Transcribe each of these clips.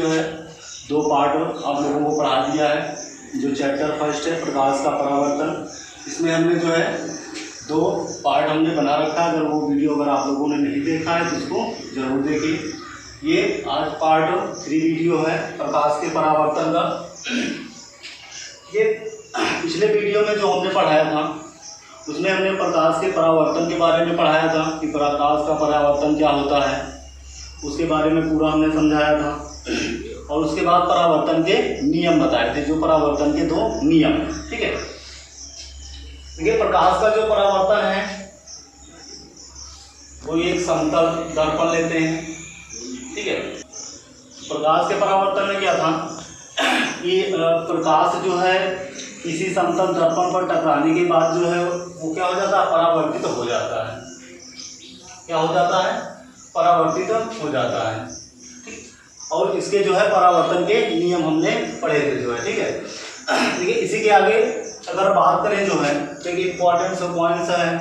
जो है 2 पार्ट आप लोगों को पढ़ा दिया है। जो चैप्टर फर्स्ट है प्रकाश का परावर्तन, इसमें हमने जो है 2 पार्ट हमने बना रखा है। अगर वो वीडियो अगर आप लोगों ने नहीं देखा है तो उसको ज़रूर देखिए। ये आज पार्ट 3 वीडियो है प्रकाश के परावर्तन का। ये पिछले वीडियो में जो हमने पढ़ाया था उसमें हमने प्रकाश के परावर्तन के बारे में पढ़ाया था कि प्रकाश का परावर्तन क्या होता है, उसके बारे में पूरा हमने समझाया था। और उसके बाद परावर्तन के नियम बताए थे, जो परावर्तन के 2 नियम, ठीक है। देखिए प्रकाश का जो परावर्तन है वो एक समतल दर्पण लेते हैं, ठीक है। प्रकाश के परावर्तन में क्या था कि प्रकाश जो है किसी समतल दर्पण पर टकराने के बाद जो है वो क्या हो जाता है, परावर्तित हो जाता है। क्या हो जाता है, परावर्तित हो जाता है, ठीक। और इसके जो है परावर्तन के नियम हमने पढ़े थे जो है, ठीक है। देखिए इसी के आगे अगर बात करें जो है, देखिए इंपॉर्टेंट पॉइंट्स है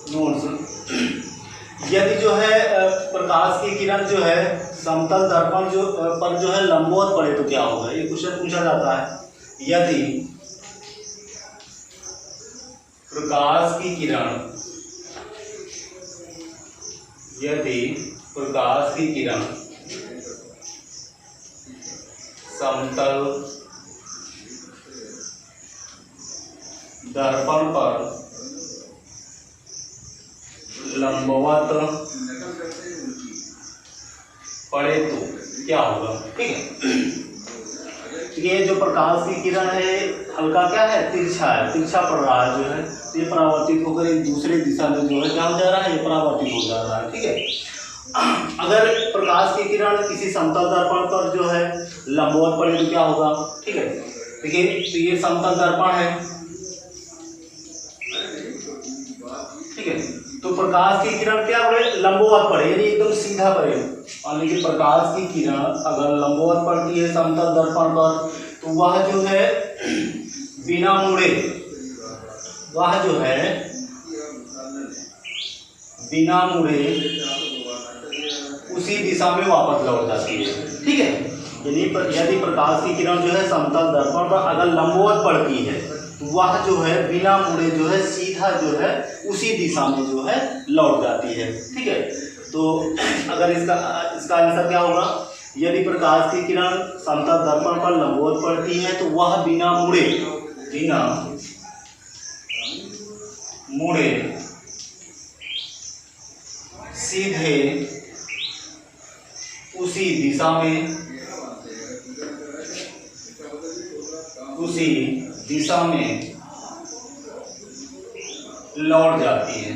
नोट्स। यदि जो है प्रकाश की किरण जो है समतल दर्पण पर जो है लंबवत पड़े तो क्या होगा, ये क्वेश्चन पूछा जाता है। यदि प्रकाश की किरण समतल दर्पण पर लंबवत पड़े तो क्या होगा, ठीक है। ये जो प्रकाश की किरण है हल्का क्या है, तिरछा है, तिरछा पड़ रहा है जो है, ये परावर्तित होकर एक दूसरे दिशा में जो है क्या हो जा रहा है, ये परावर्तित हो जा रहा है, ठीक है। अगर प्रकाश की किरण किसी समतल दर्पण पर जो है लंबवत पड़े तो क्या होगा, ठीक है। देखिए तो ये समतल दर्पण है, ठीक है। तो प्रकाश की किरण क्या पड़े, लंबवत पड़े यानी एकदम सीधा पड़े। और लेकिन प्रकाश की किरण अगर लंबवत पड़ती है समतल दर्पण पर तो वह जो है बिना मुड़े, वह जो है बिना मुड़े उसी दिशा में वापस लौट जाती है, ठीक है। यदि प्रकाश की किरण जो है समतल दर्पण पर अगर लंबवत पड़ती है तो वह जो है बिना मुड़े जो है सीधा जो है उसी दिशा में जो है लौट जाती है, ठीक है। तो अगर इसका आंसर क्या होगा, यदि प्रकाश की किरण समतल दर्पण पर लंबवत पड़ती है तो वह बिना मुड़े सीधे उसी दिशा में लौट जाती है,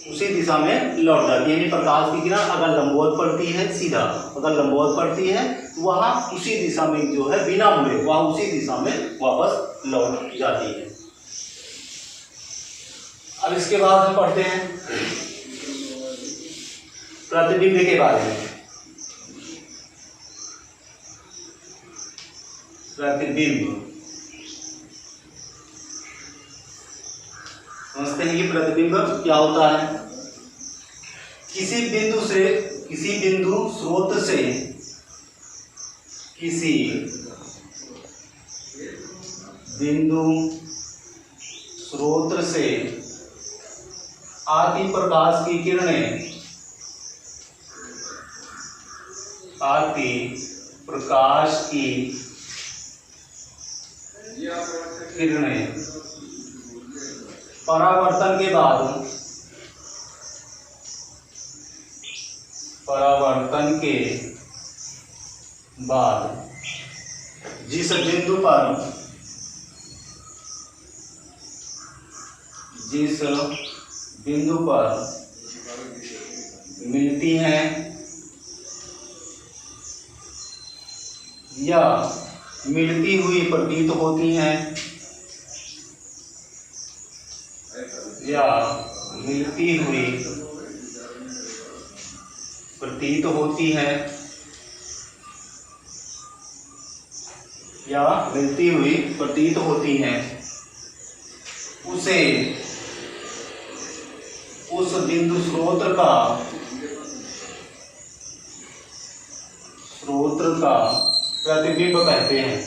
उसी दिशा में लौट जाती है। यानी प्रकाश की किरण अगर लंबवत पड़ती है सीधा, अगर लंबवत पड़ती है तो वह उसी दिशा में जो है बिना मुड़े वह उसी दिशा में वापस लौट जाती है। अब इसके बाद हम पढ़ते हैं प्रतिबिंब के बारे में। प्रतिबिंब समझते हैं कि प्रतिबिंब क्या होता है। किसी बिंदु स्रोत से आती प्रकाश की किरणें परावर्तन के बाद जिस बिंदु पर मिलती हैं या मिलती हुई प्रतीत होती हैं मिलती हुई प्रतीत होती हैं उस बिंदु स्रोत का प्रतिबिंब कहते हैं।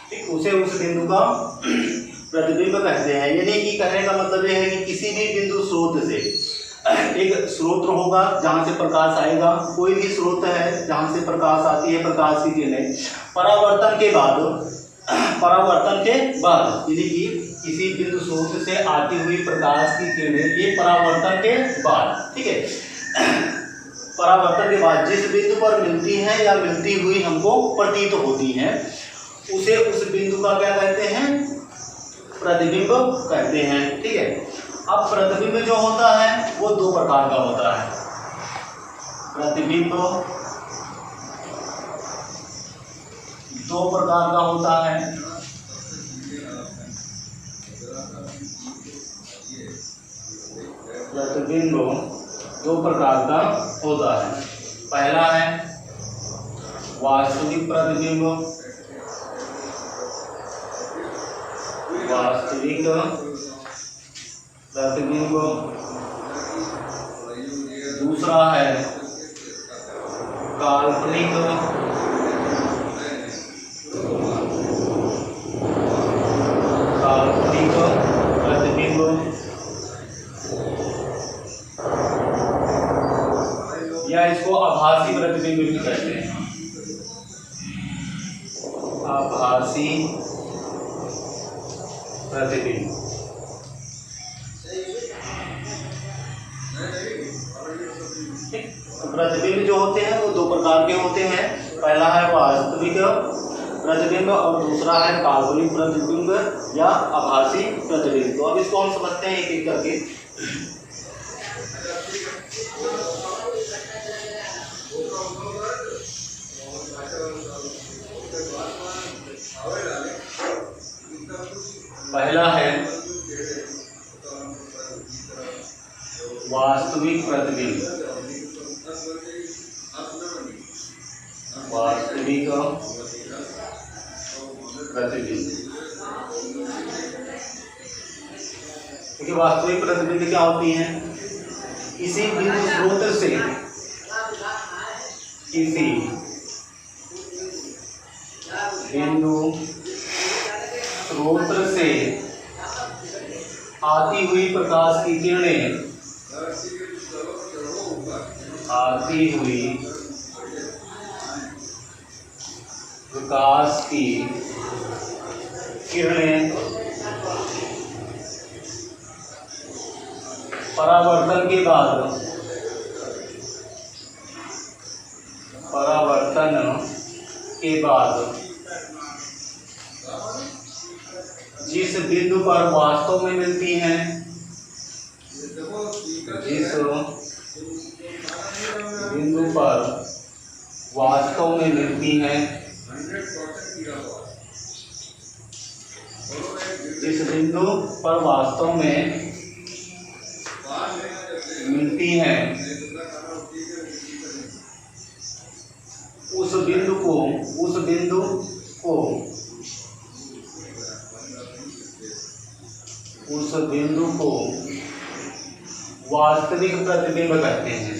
ठीक, उसे उस बिंदु का प्रतिबिंब कहते हैं। यानी कि कहने का मतलब यह है कि किसी भी बिंदु स्रोत से, एक स्रोत होगा जहां से प्रकाश आएगा, कोई भी स्रोत है जहां से प्रकाश आती है, प्रकाश की किरणें परावर्तन के बाद यानी कि किसी बिंदु स्रोत से आती हुई प्रकाश की किरणें ये परावर्तन के बाद, ठीक है, परावर्तन के बाद जिस बिंदु पर मिलती हैं या मिलती हुई हमको प्रतीत होती हैं, उसे उस बिंदु का क्या कहते हैं? प्रतिबिंब कहते हैं। ठीक है, अब प्रतिबिंब जो होता है वो दो प्रकार का होता है। प्रतिबिंब दो प्रकार का होता है। प्रतिबिंब दो प्रकार का होता है। पहला है वास्तविक प्रतिबिंब, वास्तविक प्रतिबिंब। दूसरा है काल्पनिक प्रतिबिंब, या इसको आभासी प्रतिबिंब भी कहते हैं। आभासी प्रतिबिंब। तो प्रतिबिंब जो होते हैं वो दो प्रकार के होते हैं। पहला है वास्तविक प्रतिबिंब और दूसरा है काल्पनिक प्रतिबिंब या आभासी प्रतिबिंब। तो अब इसको हम समझते हैं एक एक करके। पहला है वास्तविक प्रतिबिंब, वास्तविक प्रतिबिंब। देखिए वास्तविक प्रतिबिंब क्या होती है? किसी बिंदु स्रोत से, किसी बिंदु स्रोत से आती हुई प्रकाश की किरणें, आती हुई प्रकाश की किरणें परावर्तन के बाद, जिस बिंदु पर वास्तव में मिलती हैं, जिस बिंदु पर वास्तव में मिलती हैं, जिस बिंदु पर वास्तव में मिलती हैं, उस बिंदु को वास्तविक प्रतिबिंब कहते हैं।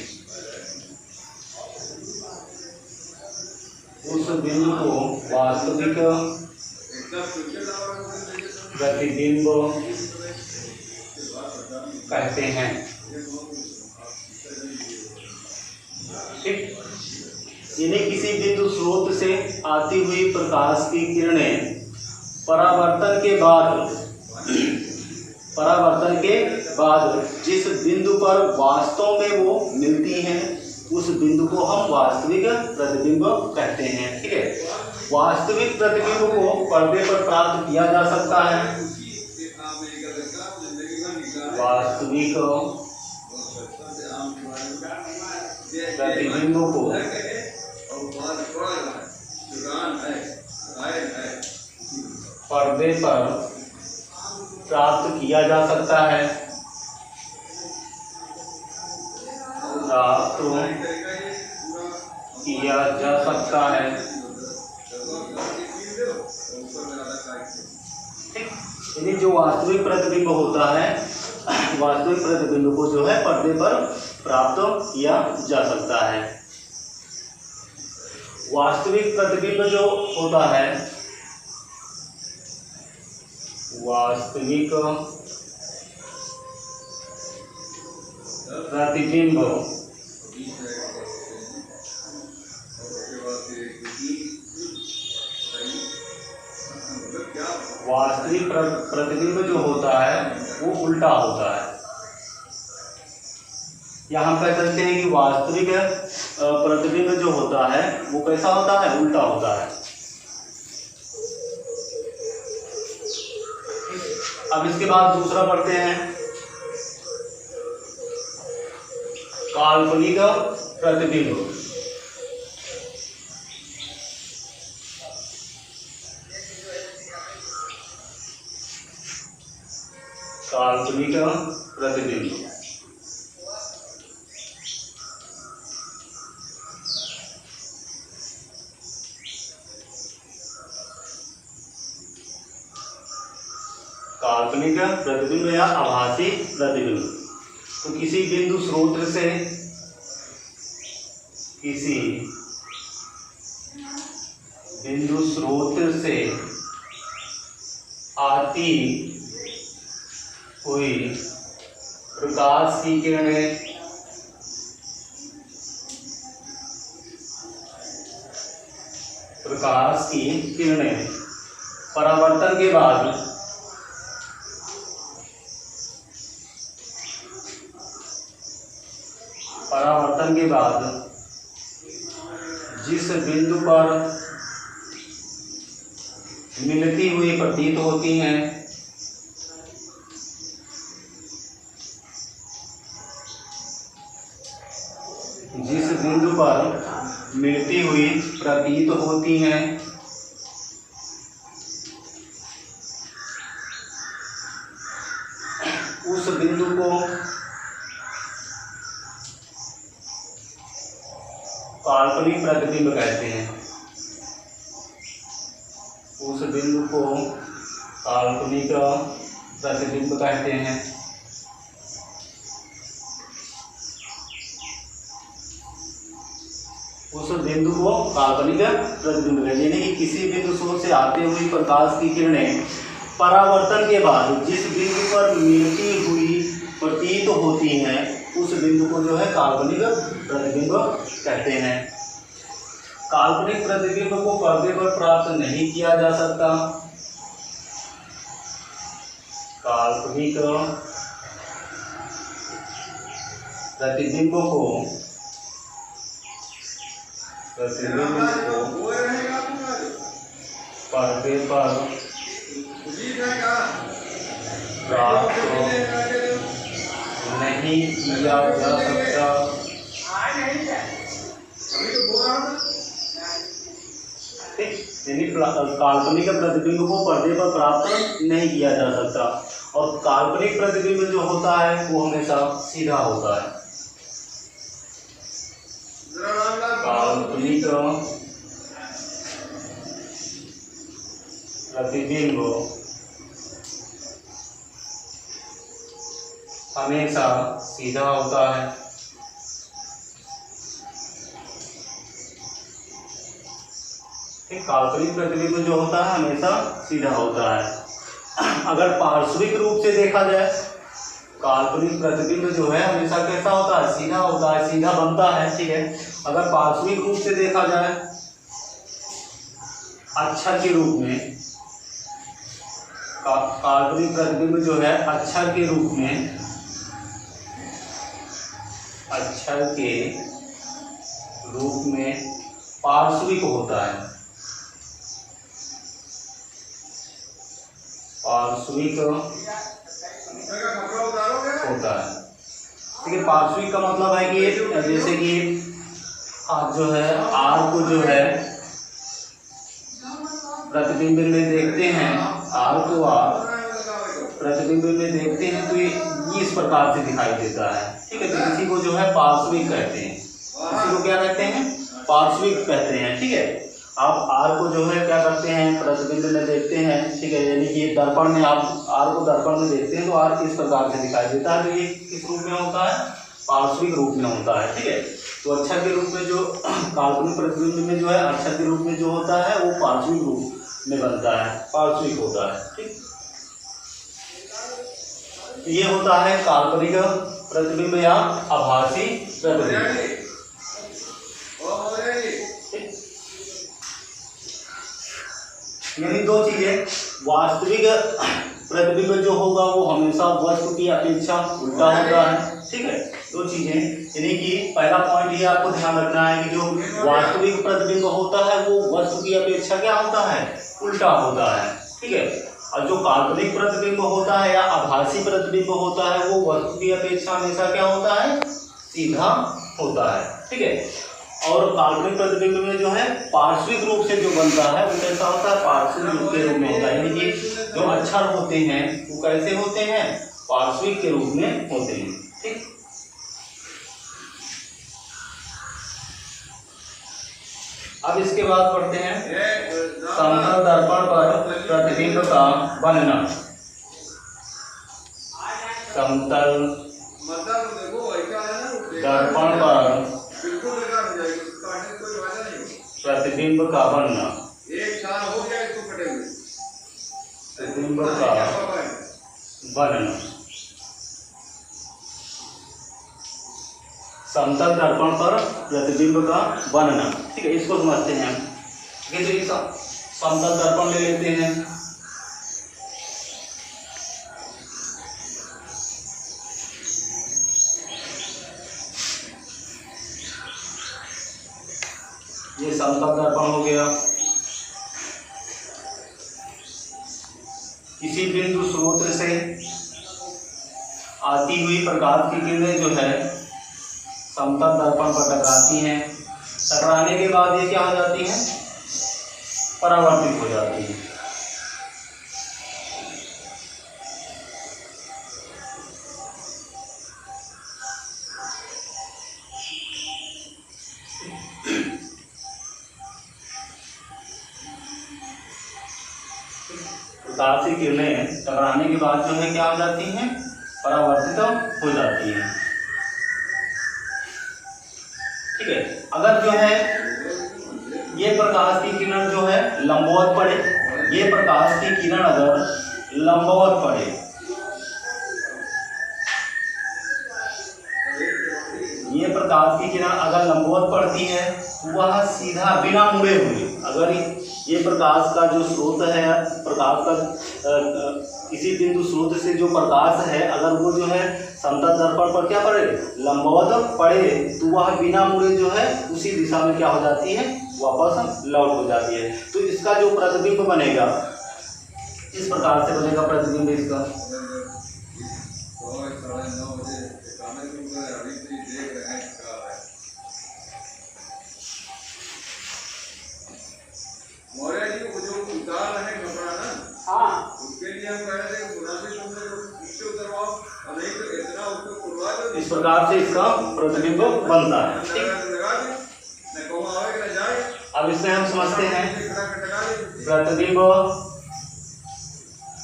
उस बिंदु को वास्तविक प्रतिबिंब कहते हैं। ठीक, यानी किसी बिंदु स्रोत से आती हुई प्रकाश की किरणें परावर्तन के बाद जिस बिंदु पर वास्तव में वो मिलती हैं, उस बिंदु को हम वास्तविक प्रतिबिंब कहते हैं। ठीक है, वास्तविक प्रतिबिंब को पर्दे पर प्राप्त किया जा सकता है। वास्तविक प्रतिबिंब को पर्दे पर प्राप्त किया जा सकता है। प्राप्त किया जा सकता है। ठीक। यानी जो वास्तविक प्रतिबिंब होता है, वास्तविक प्रतिबिंब को जो है पर्दे पर प्राप्त किया जा सकता है। वास्तविक प्रतिबिंब जो होता है, वास्तविक प्रतिबिंब वास्तविक प्रतिबिंब जो होता है वो उल्टा होता है। यहाँ हम कह सकते हैं कि वास्तविक प्रतिबिंब जो होता है वो कैसा होता है, उल्टा होता है। अब इसके बाद दूसरा पढ़ते हैं, काल्पनिक प्रतिबिंब। काल्पनिक प्रतिबिंब काल्पनिक प्रतिबिंब या आभासी प्रतिबिंब। तो किसी बिंदु स्रोत से, किसी बिंदु स्रोत से आती हुई प्रकाश की किरणें परावर्तन के बाद जिस बिंदु पर मिलती हुई प्रतीत होती हैं, जिस बिंदु पर मिलती हुई प्रतीत होती हैं, उस बिंदु को काल्पनिक प्रतिबिंब कहते हैं। उस बिंदु को काल्पनिक प्रतिबिंब कहते हैं। उस बिंदु को काल्पनिक प्रतिबिंब कहते हैं। यानी कि किसी बिंदु स्रोत से आते हुए प्रकाश की किरणें परावर्तन के बाद जिस बिंदु पर मिलती हुई प्रतीत होती हैं, उस बिंदु को जो है काल्पनिक प्रतिबिंब कहते हैं। काल्पनिक प्रतिबिंब को पर्दे पर प्राप्त नहीं किया जा सकता। काल्पनिक प्रतिबिंब को पर्दे पर प्राप्त नहीं किया जा सकता। यानी काल्पनिक प्रतिबिंब को पर्दे पर प्राप्त नहीं किया जा सकता, और काल्पनिक प्रतिबिंब जो होता है वो हमेशा सीधा होता है। काल्पनिक प्रतिबिंब हमेशा सीधा होता है। काल्पनिक प्रतिबिंब जो होता है हमेशा सीधा होता है। अगर पार्श्विक रूप से देखा जाए, काल्पनिक प्रतिबिंब जो है हमेशा कैसा होता है, सीधा होता है, सीधा बनता है। ठीक है। अगर पार्श्विक रूप से देखा जाए, अक्षर के रूप में, काल्पनिक प्रतिबिंब जो है अक्षर के रूप में, अक्षर के रूप में पार्श्विक होता है। पार्श्विक होता है। ठीक है। पार्श्विक का मतलब है कि जैसे कि आप जो है आर को जो है प्रतिबिंब में देखते हैं, आर को आप प्रतिबिंब में देखते हैं तो ये इस प्रकार से दिखाई देता है। ठीक है। तो इसी को जो है पार्श्विक कहते हैं। इसी को क्या कहते हैं, पार्श्विक कहते हैं। ठीक है। आप आर को जो है क्या करते हैं, प्रतिबिंब में देखते हैं, ठीक है, यानी कि दर्पण में आप आर को दर्पण में देखते हैं तो आर इस प्रकार से दिखाई देता है। तो ये किस रूप में होता है, पार्श्विक रूप में होता है, ठीक है। तो अक्षर के रूप में जो काल्पनिक प्रतिबिंब में जो है अक्षर के रूप में जो होता है वो पार्श्विक रूप में बनता है, पार्श्विक होता है, ठीक। ये होता है काल्पनिक प्रतिबिंब या आभासी प्रतिबिंब। यानी दो चीजें, वास्तविक प्रतिबिंब जो होगा वो हमेशा वस्तु की अपेक्षा उल्टा होता है, ठीक है। दो चीजें, यानी कि पहला पॉइंट ये आपको ध्यान रखना है कि जो वास्तविक प्रतिबिंब होता है वो वस्तु की अपेक्षा क्या होता है, उल्टा होता है, ठीक है। और जो काल्पनिक प्रतिबिंब होता है या आभासी प्रतिबिंब होता है वो वस्तु की अपेक्षा हमेशा क्या होता है, सीधा होता है, ठीक है। और काल्पनिक प्रतिबिंब में जो है पार्श्विक रूप से जो बनता है वो कैसा होता है, पार्श्विक रूप के रूप में होता है। यानी कि जो अक्षर होते हैं वो कैसे होते हैं, पार्श्विक के रूप में होते हैं, ठीक। अब इसके बाद पढ़ते हैं समतल दर्पण पर प्रतिबिंब का बनना। समतल दर्पण पर प्रतिबिंब का बनना, प्रतिबिंब का बनना। समतल दर्पण पर प्रतिबिंब का बनना, ठीक है, इसको समझते हैं हम। ठीक है, तो समतल दर्पण ले लेते हैं। ये समतल दर्पण हो गया। किसी बिंदु स्रोत से आती हुई प्रकाश की किरणें जो है समतल दर्पण पर टकराती हैं। टकराने के बाद ये क्या हो जाती हैं, परावर्तित हो जाती हैं। प्रकाश की किरणें टकराने के बाद जो है क्या हो जाती हैं, परावर्तित हो जाती हैं, ठीक है। अगर जो है ये प्रकाश की किरण जो है लंबवत पड़े, ये प्रकाश की किरण अगर लंबवत पड़े, ये प्रकाश की किरण अगर लंबवत पड़ती है तो वह सीधा बिना मुड़े हुए, अगर ये प्रकाश का जो स्रोत है, प्रकाश का किसी बिंदु स्रोत से जो प्रकाश है अगर वो जो है समतल दर्पण पर क्या पड़े, लंबवत पड़े, तो वह बिना मुड़े जो है उसी दिशा में क्या हो जाती है, वापस लौट हो जाती है। तो इसका जो प्रतिबिंब बनेगा इस प्रकार से बनेगा प्रतिबिंब इसका। इस प्रकार से इसका प्रतिबिंब बनता है, ठीक। अब इसमें हम समझते हैं प्रतिबिंब।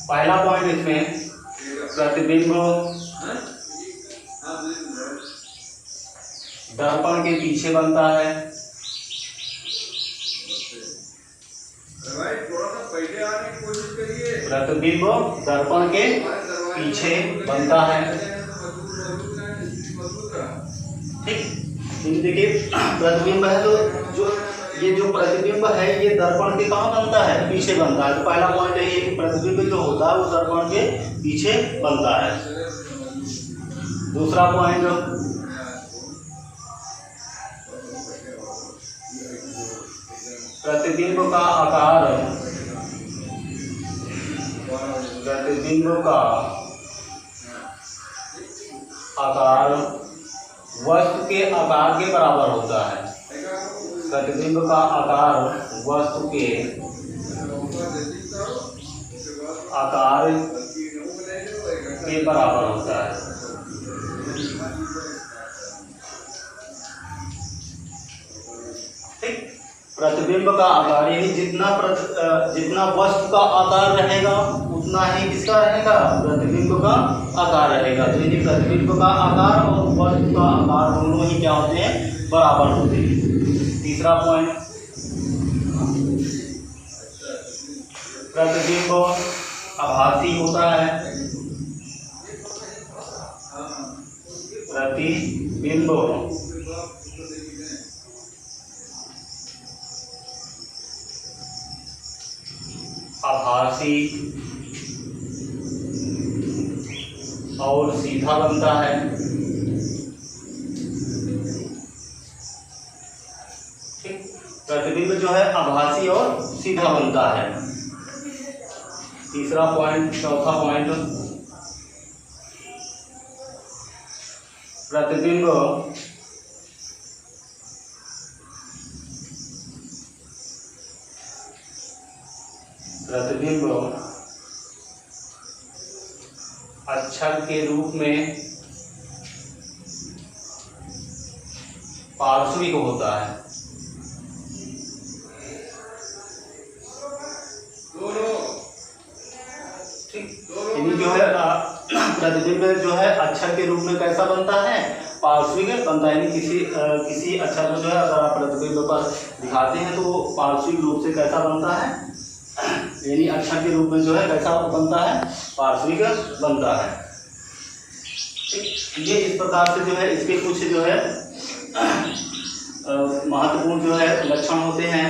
पहला पॉइंट इसमें प्रतिबिंब दर्पण के पीछे बनता है। प्रतिबिंब दर्पण के पीछे बनता है, ठीक। देखिए प्रतिबिंब है तो जो ये जो प्रतिबिंब है ये दर्पण के कहाँ बनता है, पीछे बनता है। तो पहला पॉइंट है ये प्रतिबिंब जो होता है वो दर्पण के पीछे बनता है। दूसरा पॉइंट प्रतिबिंब का आकार, प्रतिबिंब का आकार वस्तु के आकार के बराबर होता है। प्रतिबिंब का आकार वस्तु के आकार के बराबर होता है, ठीक। प्रतिबिंब का आकार, यानी जितना वस्तु का आकार रहेगा उतना ही किसका रहेगा, प्रतिबिंब का आकार रहेगा। तो यानी प्रतिबिंब का आकार और वस्तु का आकार दोनों ही क्या होते हैं, बराबर होते हैं। तीसरा पॉइंट, प्रतिबिंब आभासी होता है। प्रतिबिंब आभासी और सीधा बनता है। ठीक, प्रतिबिंब जो है आभासी और सीधा बनता है। तीसरा पॉइंट, चौथा पॉइंट, प्रतिबिंब अक्षर के रूप में पार्श्विक होता है। ठीक, यानी जो है प्रतिबिंब जो है अक्षर के रूप में कैसा बनता है, पार्श्विक बनता है। यानी किसी अक्षर को जो है अगर आप प्रतिबिंब पर दिखाते हैं तो वो पार्श्विक रूप से कैसा बनता है, यानी अक्षर के रूप में जो है कैसा बनता है, पार्श्विक बनता है। ये इस प्रकार से जो है इसके कुछ जो है महत्वपूर्ण जो है लक्षण होते हैं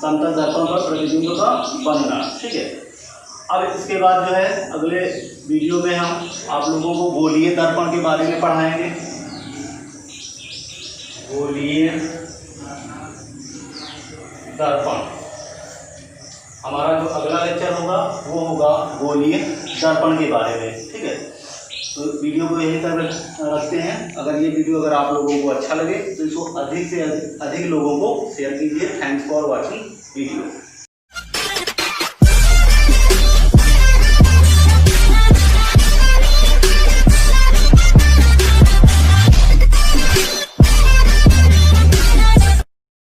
समतल दर्पण पर प्रतिबिंब का बनना। ठीक है, अब इसके बाद जो है अगले वीडियो में हम आप लोगों को गोलीय दर्पण के बारे में पढ़ाएंगे। गोलीय दर्पण हमारा जो अगला लेक्चर होगा वो होगा गोलीय दर्पण के बारे में। ठीक है, तो वीडियो को यहीं तक रखते हैं। अगर ये वीडियो अगर आप लोगों को अच्छा लगे तो इसको अधिक से अधिक लोगों को शेयर कीजिए। Thanks for watching video.